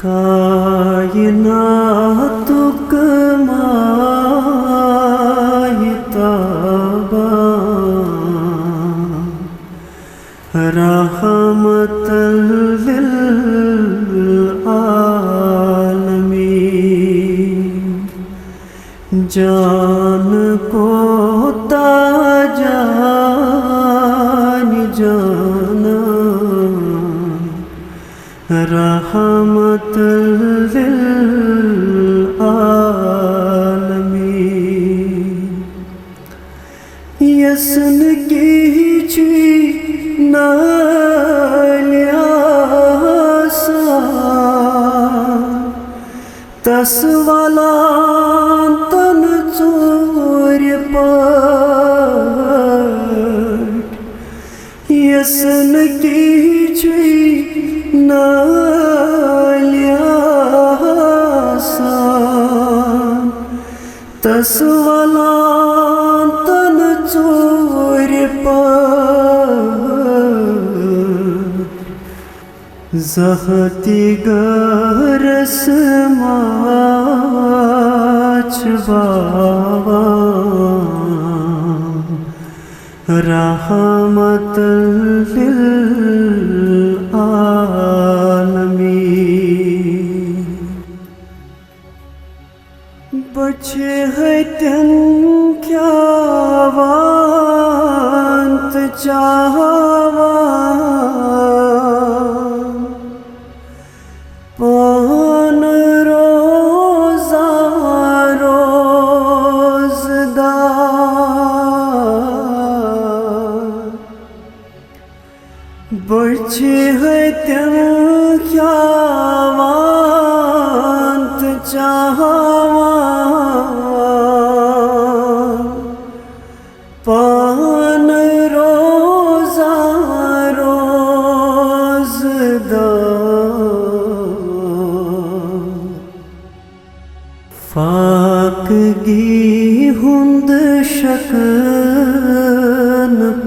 کائنات کمائی تابا رحمت للعالمین جان کو تاجان جانا رحمت للعالمین یسن کی چی نالیاسا تسوالان تن چور پاٹ یسن کی چی نالیاسا تسوالان تن چور پاٹ زہتی گرس ماچ بابا رحمت للعالمین بچے ہیں تن کیا وانت چاہوا پان روزہ روزدار بچے ہیں تن کیا وانت چاہوا پان روزہ روزدار فاقگی ہند شکن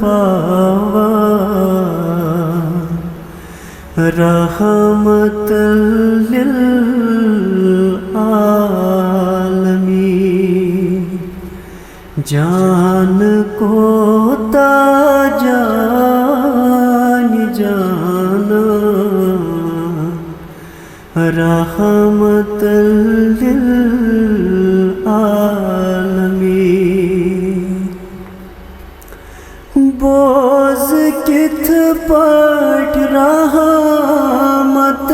پاوا رحمت للعالمین جان کو تاجان جانا رحمت للعالمین بوز کت پٹ رحمت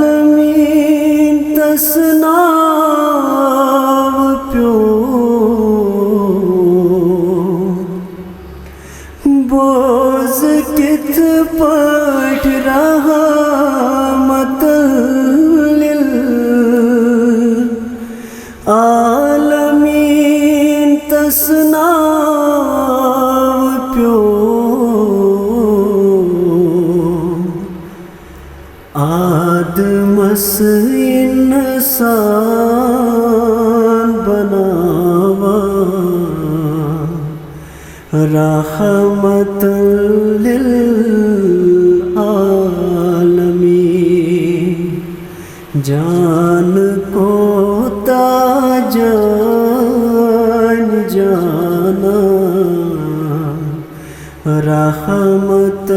للعالمین تسناو پیو بوز کت پٹ رحمت للعالمین تسناو پیو آدمس انسان بناوا رحمت للعالمین جان کو تاجان جانا رحمت